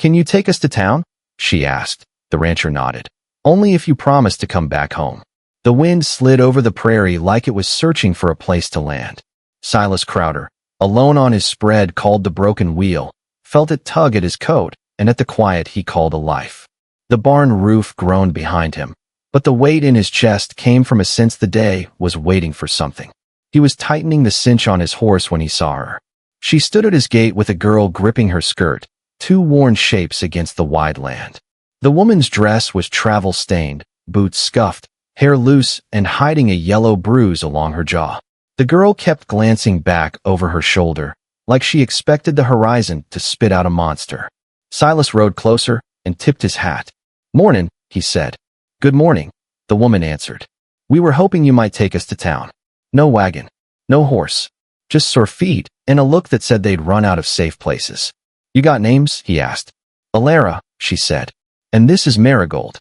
"Can you take us to town?" she asked. The rancher nodded. "Only if you promise to come back home." The wind slid over the prairie like it was searching for a place to land. Silas Crowder, alone on his spread called the broken wheel, felt it tug at his coat, and at the quiet he called a life. The barn roof groaned behind him, but the weight in his chest came from a sense the day was waiting for something. He was tightening the cinch on his horse when he saw her. She stood at his gate with a girl gripping her skirt, two worn shapes against the wide land. The woman's dress was travel-stained, boots scuffed, hair loose and hiding a yellow bruise along her jaw. The girl kept glancing back over her shoulder, like she expected the horizon to spit out a monster. Silas rode closer and tipped his hat. "Mornin'," he said. "Good morning," the woman answered. "We were hoping you might take us to town." No wagon, no horse, just sore feet and a look that said they'd run out of safe places. "You got names?" he asked. "Alara," she said. "And this is Marigold."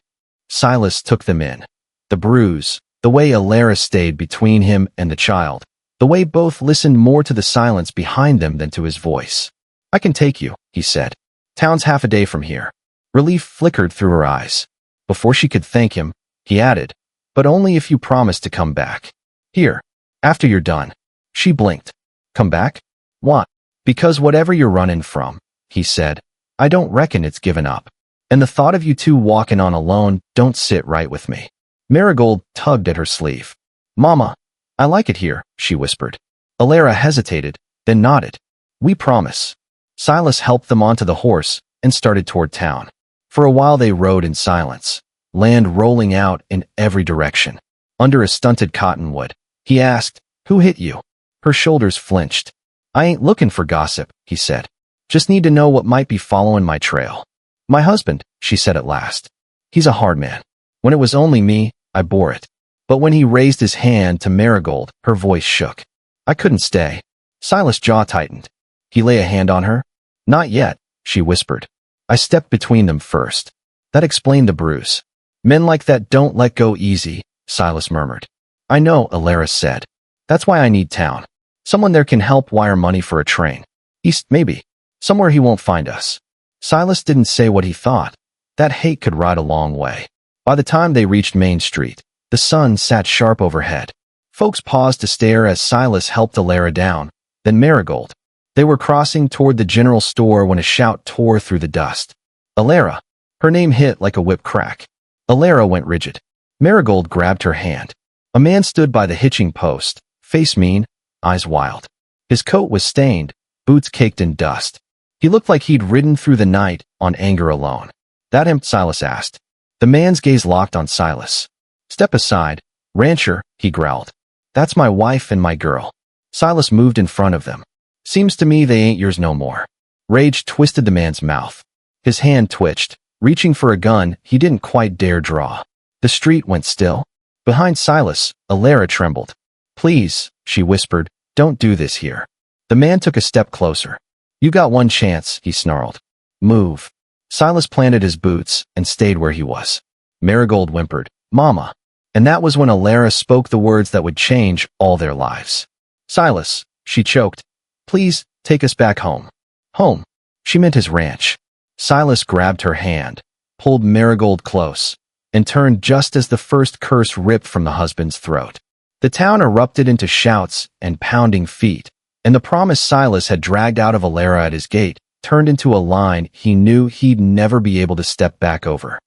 Silas took them in. The bruise, the way Alara stayed between him and the child, the way both listened more to the silence behind them than to his voice. "I can take you," he said. "Town's half a day from here." Relief flickered through her eyes. Before she could thank him, he added, "But only if you promise to come back. Here, after you're done." She blinked. "Come back? What?" "Because whatever you're running from," he said, "I don't reckon it's given up. And the thought of you two walking on alone don't sit right with me." Marigold tugged at her sleeve. "Mama, I like it here," she whispered. Alara hesitated, then nodded. "We promise." Silas helped them onto the horse and started toward town. For a while they rode in silence, land rolling out in every direction. Under a stunted cottonwood, he asked, "Who hit you?" Her shoulders flinched. "I ain't looking for gossip," he said. "Just need to know what might be following my trail." "My husband," she said at last. "He's a hard man. When it was only me, I bore it." But when he raised his hand to Marigold, her voice shook. "I couldn't stay." Silas' jaw tightened. He lay a hand on her. "Not yet," she whispered. "I stepped between them first." That explained the bruise. "Men like that don't let go easy," Silas murmured. "I know," Alara said. "That's why I need town. Someone there can help wire money for a train. East, maybe. Somewhere he won't find us." Silas didn't say what he thought. That hate could ride a long way. By the time they reached Main Street, the sun sat sharp overhead. Folks paused to stare as Silas helped Alara down, then Marigold. They were crossing toward the general store when a shout tore through the dust. "Alara!" Her name hit like a whip crack. Alara went rigid. Marigold grabbed her hand. A man stood by the hitching post, face mean, eyes wild. His coat was stained, boots caked in dust. He looked like he'd ridden through the night on anger alone. "That him?" Silas asked. The man's gaze locked on Silas. "Step aside, rancher," he growled. "That's my wife and my girl." Silas moved in front of them. "Seems to me they ain't yours no more." Rage twisted the man's mouth. His hand twitched, reaching for a gun he didn't quite dare draw. The street went still. Behind Silas, Alara trembled. "Please," she whispered, "don't do this here." The man took a step closer. "You got one chance," he snarled. "Move." Silas planted his boots and stayed where he was. Marigold whimpered, "Mama." And that was when Alara spoke the words that would change all their lives. "Silas," she choked, "please, take us back home." Home. She meant his ranch. Silas grabbed her hand, pulled Marigold close, and turned just as the first curse ripped from the husband's throat. The town erupted into shouts and pounding feet, and the promise Silas had dragged out of Alara at his gate turned into a line he knew he'd never be able to step back over.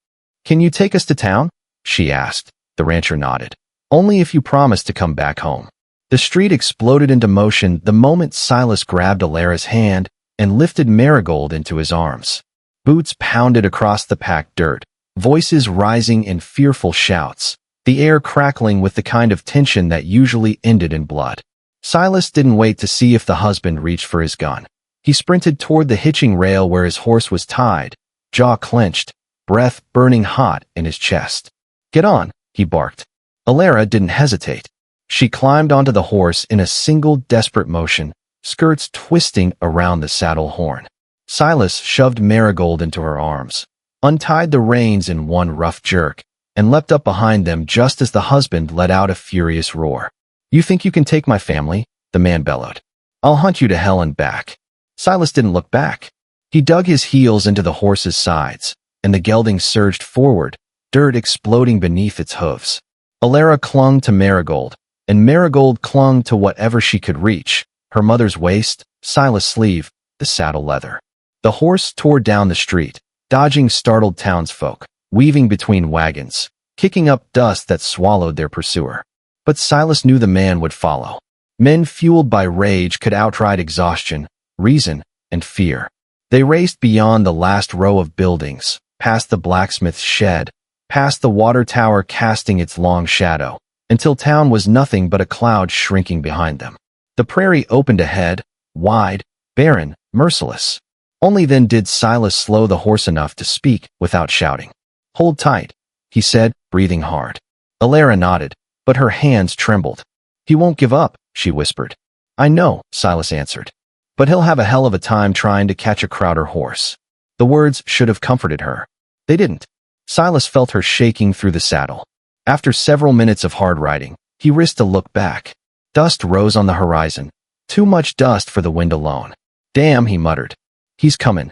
"Can you take us to town?" she asked. The rancher nodded. "Only if you promise to come back home." The street exploded into motion the moment Silas grabbed Alara's hand and lifted Marigold into his arms. Boots pounded across the packed dirt, voices rising in fearful shouts, the air crackling with the kind of tension that usually ended in blood. Silas didn't wait to see if the husband reached for his gun. He sprinted toward the hitching rail where his horse was tied, jaw clenched, breath burning hot in his chest. "Get on," he barked. Alara didn't hesitate. She climbed onto the horse in a single desperate motion, skirts twisting around the saddle horn. Silas shoved Marigold into her arms, untied the reins in one rough jerk, and leapt up behind them just as the husband let out a furious roar. "You think you can take my family?" the man bellowed. "I'll hunt you to hell and back." Silas didn't look back. He dug his heels into the horse's sides, and the gelding surged forward, dirt exploding beneath its hooves. Alara clung to Marigold, and Marigold clung to whatever she could reach, her mother's waist, Silas' sleeve, the saddle leather. The horse tore down the street, dodging startled townsfolk, weaving between wagons, kicking up dust that swallowed their pursuer. But Silas knew the man would follow. Men fueled by rage could outride exhaustion, reason, and fear. They raced beyond the last row of buildings, past the blacksmith's shed, past the water tower casting its long shadow, until town was nothing but a cloud shrinking behind them. The prairie opened ahead, wide, barren, merciless. Only then did Silas slow the horse enough to speak without shouting. "Hold tight," he said, breathing hard. Alara nodded, but her hands trembled. "He won't give up," she whispered. "I know," Silas answered. "But he'll have a hell of a time trying to catch a Crowder horse." The words should have comforted her. They didn't. Silas felt her shaking through the saddle. After several minutes of hard riding, he risked a look back. Dust rose on the horizon. Too much dust for the wind alone. "Damn," he muttered. "He's coming.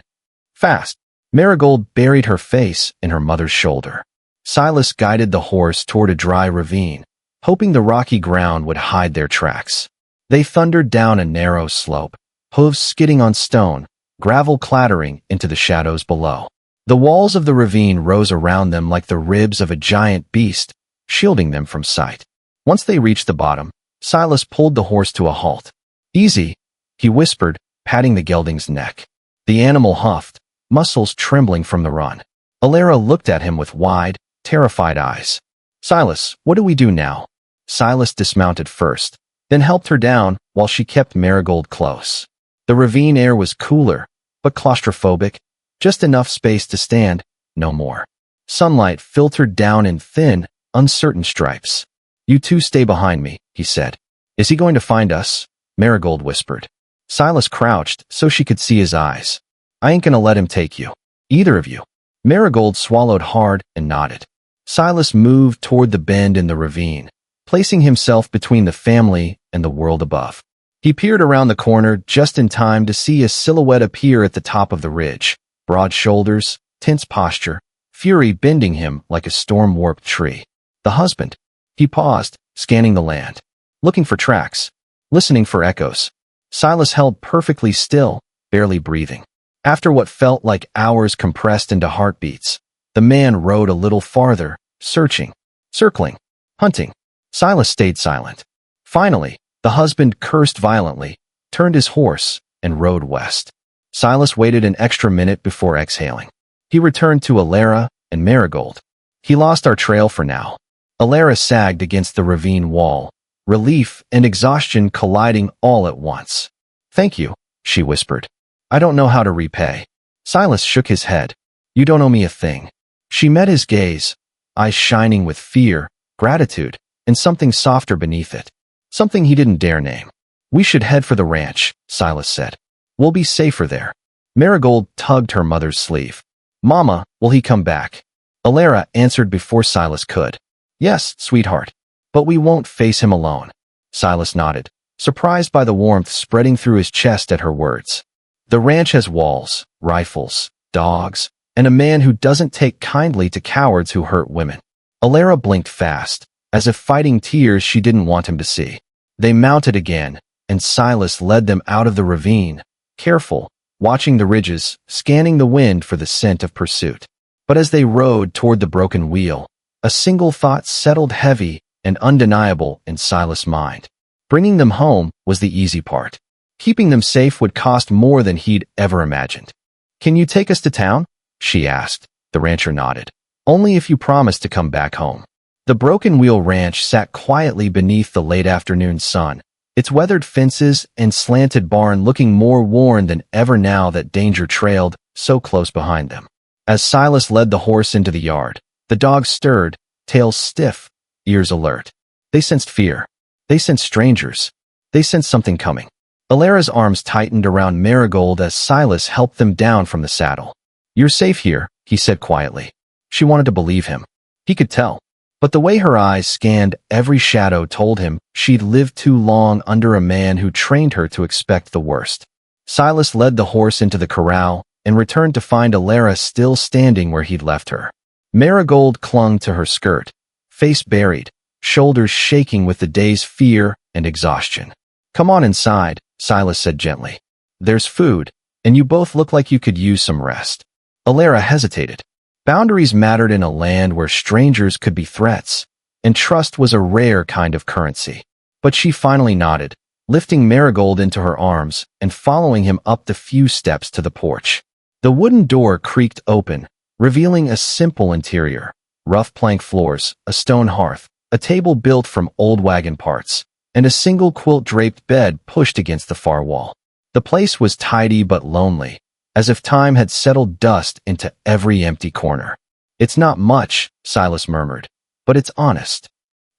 Fast." Marigold buried her face in her mother's shoulder. Silas guided the horse toward a dry ravine, hoping the rocky ground would hide their tracks. They thundered down a narrow slope, hooves skidding on stone, gravel clattering into the shadows below. The walls of the ravine rose around them like the ribs of a giant beast, shielding them from sight. Once they reached the bottom, Silas pulled the horse to a halt. "Easy," he whispered, patting the gelding's neck. The animal huffed, muscles trembling from the run. Alara looked at him with wide, terrified eyes. "Silas, what do we do now?" Silas dismounted first, then helped her down while she kept Marigold close. The ravine air was cooler, but claustrophobic, just enough space to stand, no more. Sunlight filtered down in thin, uncertain stripes. "You two stay behind me," he said. "Is he going to find us?" Marigold whispered. Silas crouched so she could see his eyes. "I ain't gonna let him take you. Either of you." Marigold swallowed hard and nodded. Silas moved toward the bend in the ravine, placing himself between the family and the world above. He peered around the corner just in time to see a silhouette appear at the top of the ridge. Broad shoulders, tense posture, fury bending him like a storm-warped tree. The husband. He paused, scanning the land, looking for tracks, listening for echoes. Silas held perfectly still, barely breathing. After what felt like hours compressed into heartbeats, the man rode a little farther, searching, circling, hunting. Silas stayed silent. Finally, the husband cursed violently, turned his horse, and rode west. Silas waited an extra minute before exhaling. He returned to Alara and Marigold. "He lost our trail for now." Alara sagged against the ravine wall, relief and exhaustion colliding all at once. "Thank you," she whispered. "I don't know how to repay." Silas shook his head. "You don't owe me a thing." She met his gaze, eyes shining with fear, gratitude, and something softer beneath it. Something he didn't dare name. "We should head for the ranch," Silas said. "We'll be safer there." Marigold tugged her mother's sleeve. "Mama, will he come back?" Alara answered before Silas could. "Yes, sweetheart. But we won't face him alone." Silas nodded, surprised by the warmth spreading through his chest at her words. "The ranch has walls, rifles, dogs, and a man who doesn't take kindly to cowards who hurt women." Alara blinked fast, as if fighting tears she didn't want him to see. They mounted again, and Silas led them out of the ravine, careful, watching the ridges, scanning the wind for the scent of pursuit. But as they rode toward the broken wheel, a single thought settled heavy and undeniable in Silas' mind. Bringing them home was the easy part. Keeping them safe would cost more than he'd ever imagined. "Can you take us to town?" she asked. The rancher nodded. "Only if you promise to come back home." The Broken Wheel Ranch sat quietly beneath the late afternoon sun, its weathered fences and slanted barn looking more worn than ever now that danger trailed so close behind them. As Silas led the horse into the yard, the dogs stirred, tails stiff, ears alert. They sensed fear. They sensed strangers. They sensed something coming. Alara's arms tightened around Marigold as Silas helped them down from the saddle. "You're safe here," he said quietly. She wanted to believe him. He could tell. But the way her eyes scanned every shadow told him she'd lived too long under a man who trained her to expect the worst. Silas led the horse into the corral, and returned to find Alara still standing where he'd left her. Marigold clung to her skirt, face buried, shoulders shaking with the day's fear and exhaustion. "Come on inside," Silas said gently. "There's food, and you both look like you could use some rest." Alara hesitated. Boundaries mattered in a land where strangers could be threats, and trust was a rare kind of currency. But she finally nodded, lifting Marigold into her arms and following him up the few steps to the porch. The wooden door creaked open, revealing a simple interior: rough plank floors, a stone hearth, a table built from old wagon parts, and a single quilt-draped bed pushed against the far wall. The place was tidy but lonely, as if time had settled dust into every empty corner. "It's not much," Silas murmured, "but it's honest."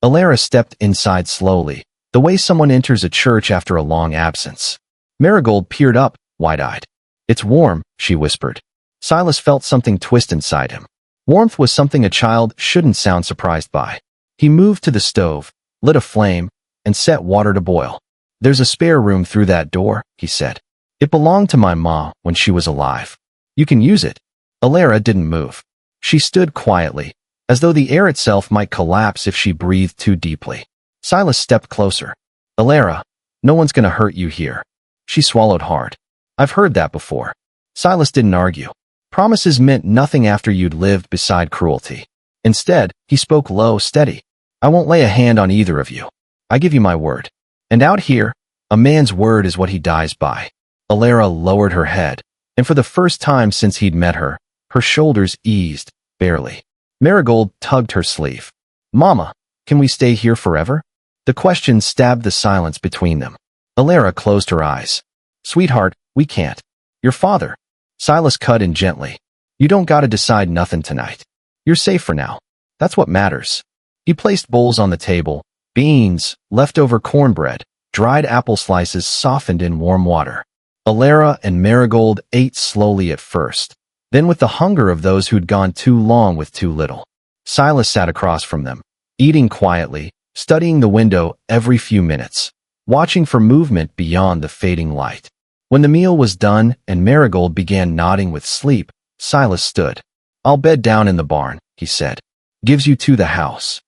Alara stepped inside slowly, the way someone enters a church after a long absence. Marigold peered up, wide-eyed. "It's warm," she whispered. Silas felt something twist inside him. Warmth was something a child shouldn't sound surprised by. He moved to the stove, lit a flame, and set water to boil. "There's a spare room through that door," he said. "It belonged to my ma when she was alive. You can use it." Alara didn't move. She stood quietly, as though the air itself might collapse if she breathed too deeply. Silas stepped closer. "Alara, no one's gonna hurt you here." She swallowed hard. "I've heard that before." Silas didn't argue. Promises meant nothing after you'd lived beside cruelty. Instead, he spoke low, steady. "I won't lay a hand on either of you. I give you my word. And out here, a man's word is what he dies by." Alara lowered her head, and for the first time since he'd met her, her shoulders eased, barely. Marigold tugged her sleeve. "Mama, can we stay here forever?" The question stabbed the silence between them. Alara closed her eyes. "Sweetheart, we can't. Your father." Silas cut in gently. "You don't gotta decide nothing tonight. You're safe for now. That's what matters." He placed bowls on the table, beans, leftover cornbread, dried apple slices softened in warm water. Alara and Marigold ate slowly at first, then with the hunger of those who'd gone too long with too little. Silas sat across from them, eating quietly, studying the window every few minutes, watching for movement beyond the fading light. When the meal was done and Marigold began nodding with sleep, Silas stood. "I'll bed down in the barn," he said. "Gives you to the house."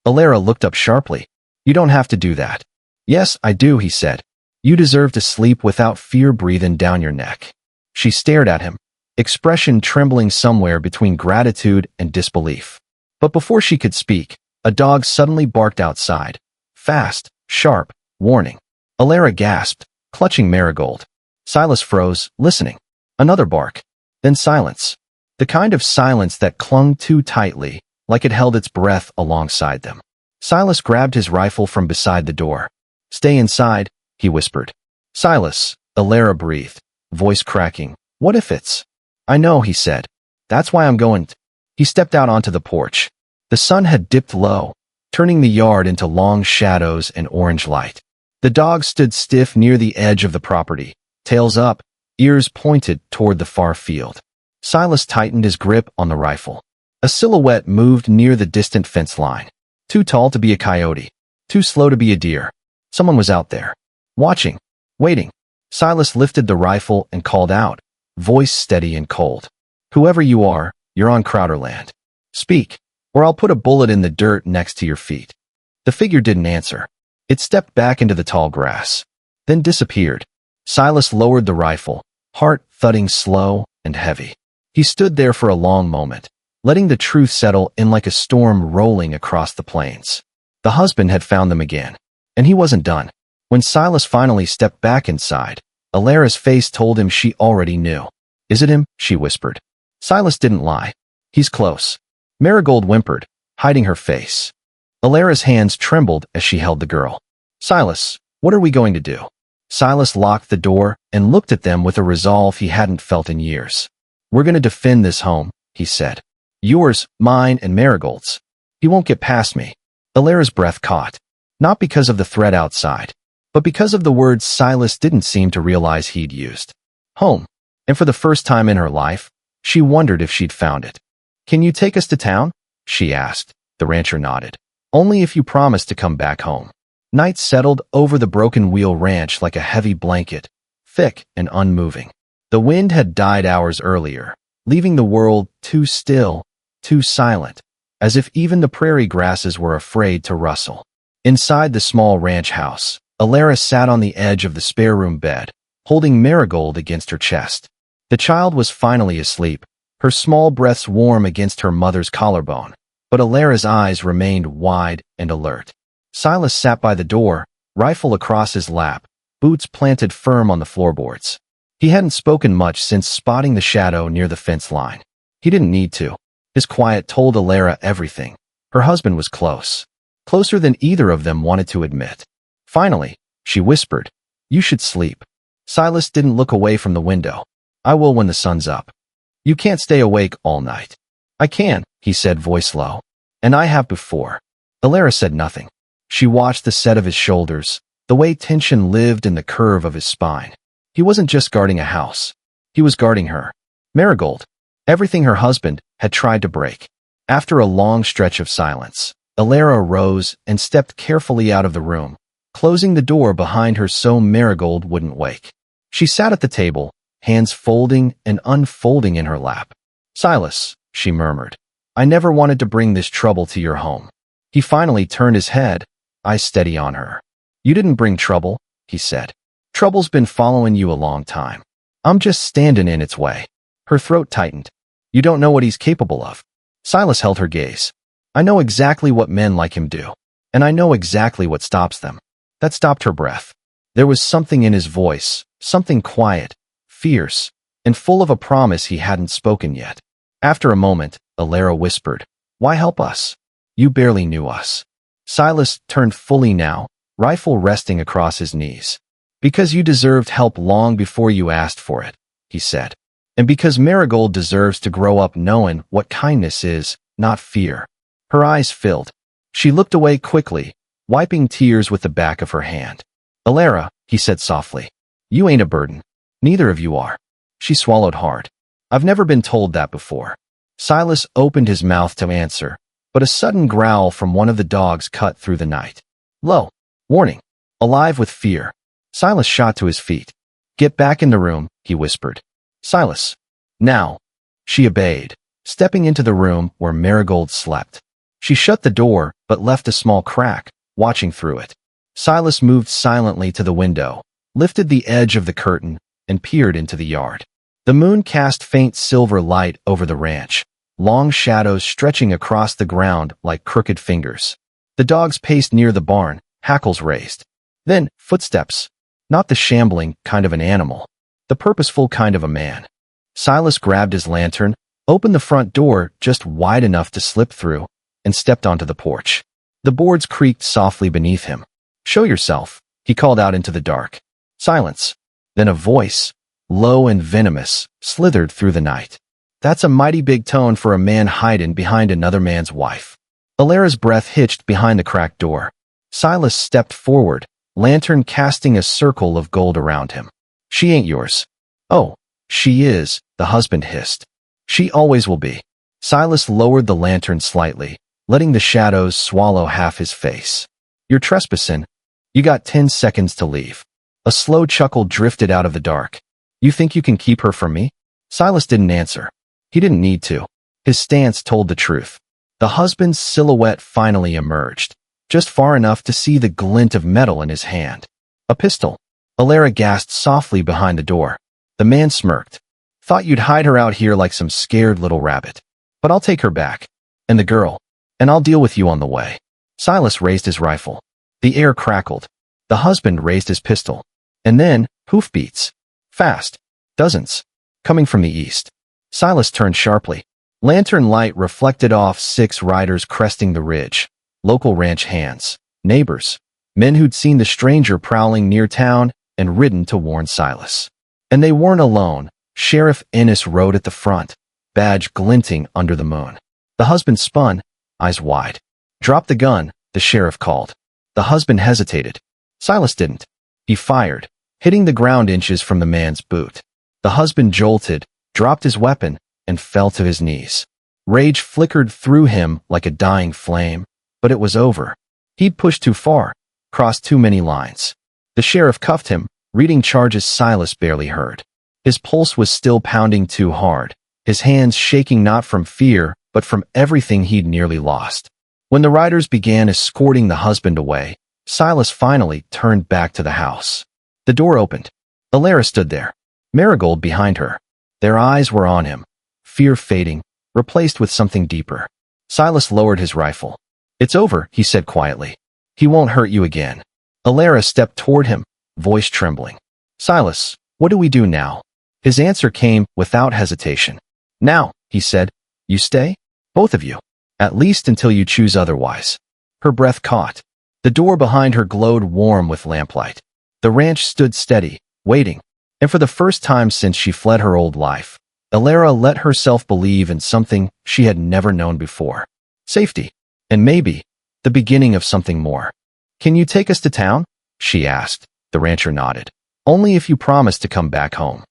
Alara looked up sharply. "You don't have to do that." "Yes, I do," he said. "You deserve to sleep without fear breathing down your neck." She stared at him, expression trembling somewhere between gratitude and disbelief. But before she could speak, a dog suddenly barked outside. Fast, sharp, warning. Alara gasped, clutching Marigold. Silas froze, listening. Another bark. Then silence. The kind of silence that clung too tightly, like it held its breath alongside them. Silas grabbed his rifle from beside the door. "Stay inside," he whispered. "Silas," Alara breathed, voice cracking. "What if it's—" "I know," he said. "That's why I'm going." He stepped out onto the porch. The sun had dipped low, turning the yard into long shadows and orange light. The dog stood stiff near the edge of the property, tails up, ears pointed toward the far field. Silas tightened his grip on the rifle. A silhouette moved near the distant fence line. Too tall to be a coyote, too slow to be a deer. Someone was out there, watching, waiting. Silas lifted the rifle and called out, voice steady and cold. "Whoever you are, you're on Crowderland. Speak, or I'll put a bullet in the dirt next to your feet." The figure didn't answer. It stepped back into the tall grass, then disappeared. Silas lowered the rifle, heart thudding slow and heavy. He stood there for a long moment, letting the truth settle in like a storm rolling across the plains. The husband had found them again, and he wasn't done. When Silas finally stepped back inside, Alara's face told him she already knew. "Is it him?" she whispered. Silas didn't lie. "He's close." Marigold whimpered, hiding her face. Alara's hands trembled as she held the girl. "Silas, what are we going to do?" Silas locked the door and looked at them with a resolve he hadn't felt in years. "We're going to defend this home," he said. "Yours, mine, and Marigold's. He won't get past me." Alara's breath caught, not because of the threat outside, but because of the words Silas didn't seem to realize he'd used. Home. And for the first time in her life, she wondered if she'd found it. "Can you take us to town?" she asked. The rancher nodded. "Only if you promise to come back home." Night settled over the Broken Wheel Ranch like a heavy blanket, thick and unmoving. The wind had died hours earlier, leaving the world too still, too silent, as if even the prairie grasses were afraid to rustle. Inside the small ranch house, Alara sat on the edge of the spare room bed, holding Marigold against her chest. The child was finally asleep, her small breaths warm against her mother's collarbone, but Alara's eyes remained wide and alert. Silas sat by the door, rifle across his lap, boots planted firm on the floorboards. He hadn't spoken much since spotting the shadow near the fence line. He didn't need to. His quiet told Alara everything. Her husband was close. Closer than either of them wanted to admit. Finally, she whispered, "You should sleep." Silas didn't look away from the window. "I will when the sun's up." "You can't stay awake all night." "I can," he said, voice low. "And I have before." Alara said nothing. She watched the set of his shoulders, the way tension lived in the curve of his spine. He wasn't just guarding a house. He was guarding her. Marigold. Everything her husband had tried to break. After a long stretch of silence, Alara rose and stepped carefully out of the room, closing the door behind her so Marigold wouldn't wake. She sat at the table, hands folding and unfolding in her lap. "Silas," she murmured, "I never wanted to bring this trouble to your home." He finally turned his head, eyes steady on her. "You didn't bring trouble," he said. "Trouble's been following you a long time. I'm just standing in its way." Her throat tightened. "You don't know what he's capable of." Silas held her gaze. "I know exactly what men like him do, and I know exactly what stops them." That stopped her breath. There was something in his voice, something quiet, fierce, and full of a promise he hadn't spoken yet. After a moment, Alara whispered, "Why help us? You barely knew us." Silas turned fully now, rifle resting across his knees. "Because you deserved help long before you asked for it," he said. "And because Marigold deserves to grow up knowing what kindness is, not fear." Her eyes filled. She looked away quickly, wiping tears with the back of her hand. "Alara," he said softly, "you ain't a burden. Neither of you are." She swallowed hard. "I've never been told that before." Silas opened his mouth to answer, but a sudden growl from one of the dogs cut through the night. Low. Warning. Alive with fear. Silas shot to his feet. "Get back in the room," he whispered. "Silas." "Now." She obeyed, stepping into the room where Marigold slept. She shut the door, but left a small crack, watching through it. Silas moved silently to the window, lifted the edge of the curtain, and peered into the yard. The moon cast faint silver light over the ranch, long shadows stretching across the ground like crooked fingers. The dogs paced near the barn, hackles raised. Then, footsteps. Not the shambling kind of an animal, the purposeful kind of a man. Silas grabbed his lantern, opened the front door just wide enough to slip through, and stepped onto the porch. The boards creaked softly beneath him. "Show yourself," he called out into the dark. Silence. Then a voice, low and venomous, slithered through the night. "That's a mighty big tone for a man hiding behind another man's wife." Alara's breath hitched behind the cracked door. Silas stepped forward, lantern casting a circle of gold around him. "She ain't yours." "Oh, she is," the husband hissed. "She always will be." Silas lowered the lantern slightly, letting the shadows swallow half his face. "You're trespassing. You got 10 seconds to leave." A slow chuckle drifted out of the dark. "You think you can keep her from me?" Silas didn't answer. He didn't need to. His stance told the truth. The husband's silhouette finally emerged, just far enough to see the glint of metal in his hand. A pistol. Alara gasped softly behind the door. The man smirked. "Thought you'd hide her out here like some scared little rabbit. But I'll take her back. And the girl. And I'll deal with you on the way." Silas raised his rifle. The air crackled. The husband raised his pistol. And then, hoofbeats. Fast. Dozens. Coming from the east. Silas turned sharply. Lantern light reflected off 6 riders cresting the ridge. Local ranch hands. Neighbors. Men who'd seen the stranger prowling near town and ridden to warn Silas. And they weren't alone. Sheriff Ennis rode at the front, badge glinting under the moon. The husband spun, eyes wide. "Drop the gun," the sheriff called. The husband hesitated. Silas didn't. He fired, hitting the ground inches from the man's boot. The husband jolted, dropped his weapon, and fell to his knees. Rage flickered through him like a dying flame, but it was over. He'd pushed too far, crossed too many lines. The sheriff cuffed him, reading charges Silas barely heard. His pulse was still pounding too hard, his hands shaking not from fear, but from everything he'd nearly lost. When the riders began escorting the husband away, Silas finally turned back to the house. The door opened. Alara stood there, Marigold behind her. Their eyes were on him, fear fading, replaced with something deeper. Silas lowered his rifle. "It's over," he said quietly. "He won't hurt you again." Alara stepped toward him, voice trembling. "Silas, what do we do now?" His answer came without hesitation. "Now," he said, "you stay? Both of you. At least until you choose otherwise." Her breath caught. The door behind her glowed warm with lamplight. The ranch stood steady, waiting. And for the first time since she fled her old life, Alara let herself believe in something she had never known before. Safety. And maybe the beginning of something more. "Can you take us to town?" she asked. The rancher nodded. "Only if you promise to come back home."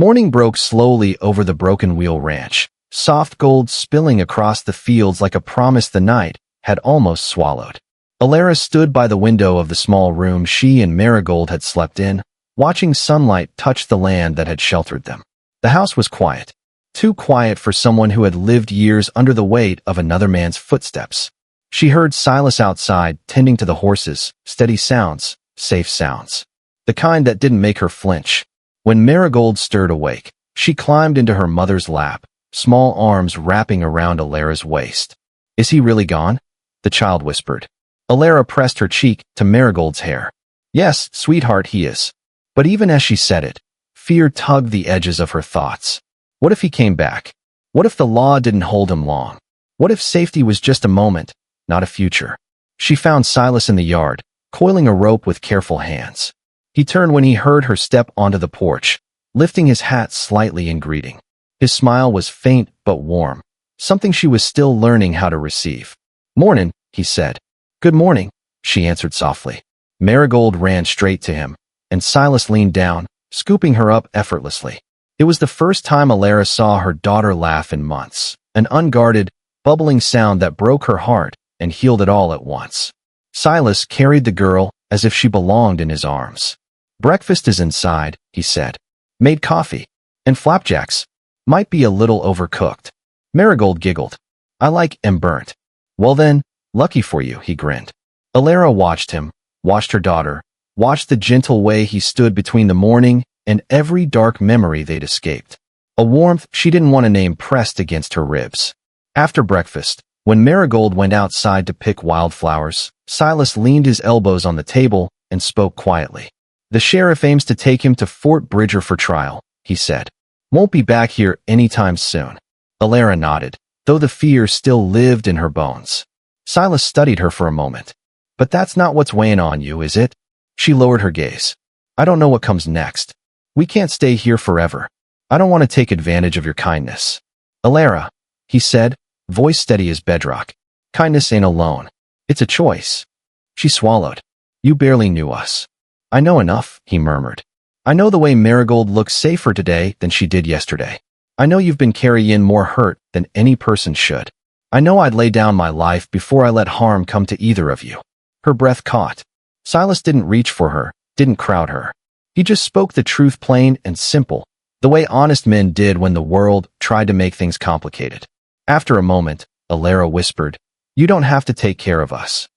Morning broke slowly over the Broken Wheel Ranch, soft gold spilling across the fields like a promise the night had almost swallowed. Alara stood by the window of the small room she and Marigold had slept in, watching sunlight touch the land that had sheltered them. The house was quiet. Too quiet for someone who had lived years under the weight of another man's footsteps. She heard Silas outside, tending to the horses, steady sounds, safe sounds. The kind that didn't make her flinch. When Marigold stirred awake, she climbed into her mother's lap, small arms wrapping around Alara's waist. "Is he really gone?" the child whispered. Alara pressed her cheek to Marigold's hair. "Yes, sweetheart, he is." But even as she said it, fear tugged the edges of her thoughts. What if he came back? What if the law didn't hold him long? What if safety was just a moment, not a future? She found Silas in the yard, coiling a rope with careful hands. He turned when he heard her step onto the porch, lifting his hat slightly in greeting. His smile was faint but warm, something she was still learning how to receive. "Mornin'," he said. "Good morning," she answered softly. Marigold ran straight to him, and Silas leaned down, scooping her up effortlessly. It was the first time Alara saw her daughter laugh in months, an unguarded, bubbling sound that broke her heart and healed it all at once. Silas carried the girl as if she belonged in his arms. "Breakfast is inside," he said. "Made coffee. And flapjacks. Might be a little overcooked." Marigold giggled. "I like 'em burnt." "Well then, lucky for you," he grinned. Alara watched him, watched her daughter, watched the gentle way he stood between the morning and every dark memory they'd escaped. A warmth she didn't want to name pressed against her ribs. After breakfast, when Marigold went outside to pick wildflowers, Silas leaned his elbows on the table and spoke quietly. "The sheriff aims to take him to Fort Bridger for trial," he said. "Won't be back here anytime soon." Alara nodded, though the fear still lived in her bones. Silas studied her for a moment. "But that's not what's weighing on you, is it?" She lowered her gaze. "I don't know what comes next. We can't stay here forever. I don't want to take advantage of your kindness." "Alara," he said, voice steady as bedrock. "Kindness ain't a loan. It's a choice." She swallowed. "You barely knew us." "I know enough," he murmured. "I know the way Marigold looks safer today than she did yesterday. I know you've been carrying more hurt than any person should. I know I'd lay down my life before I let harm come to either of you." Her breath caught. Silas didn't reach for her, didn't crowd her. He just spoke the truth plain and simple, the way honest men did when the world tried to make things complicated. After a moment, Alara whispered, "You don't have to take care of us."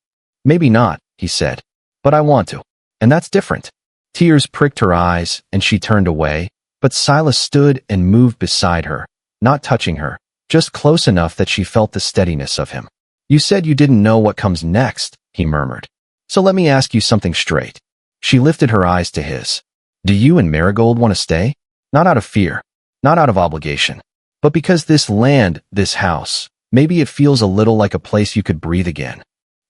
"Maybe not," he said, "but I want to. And that's different." Tears pricked her eyes, and she turned away, but Silas stood and moved beside her, not touching her, just close enough that she felt the steadiness of him. "You said you didn't know what comes next," he murmured. "So let me ask you something straight." She lifted her eyes to his. "Do you and Marigold want to stay? Not out of fear, not out of obligation, but because this land, this house, maybe it feels a little like a place you could breathe again."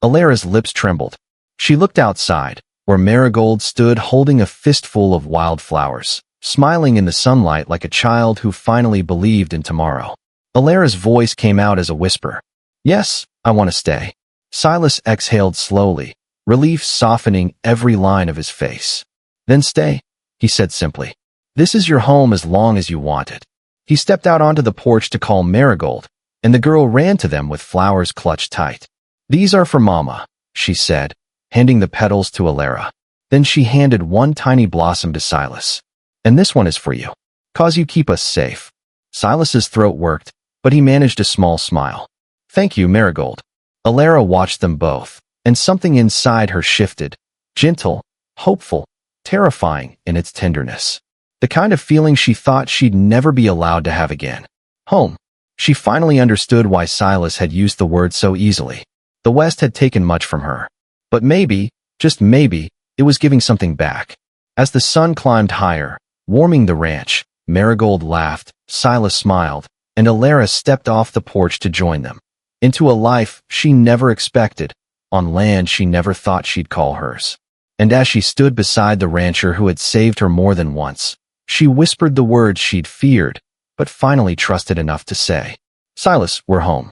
Alara's lips trembled. She looked outside, where Marigold stood holding a fistful of wildflowers, smiling in the sunlight like a child who finally believed in tomorrow. Alara's voice came out as a whisper. "Yes, I want to stay." Silas exhaled slowly, relief softening every line of his face. "Then stay," he said simply. "This is your home as long as you want it." He stepped out onto the porch to call Marigold, and the girl ran to them with flowers clutched tight. "These are for Mama," she said, handing the petals to Alara. Then she handed one tiny blossom to Silas. "And this one is for you." 'Cause you keep us safe." Silas's throat worked, but he managed a small smile. "Thank you, Marigold." Alara watched them both, and something inside her shifted. Gentle, hopeful, terrifying in its tenderness. The kind of feeling she thought she'd never be allowed to have again. Home. She finally understood why Silas had used the word so easily. The West had taken much from her. But maybe, just maybe, it was giving something back. As the sun climbed higher, warming the ranch, Marigold laughed, Silas smiled, and Alara stepped off the porch to join them. Into a life she never expected, on land she never thought she'd call hers. And as she stood beside the rancher who had saved her more than once, she whispered the words she'd feared, but finally trusted enough to say. "Silas, we're home."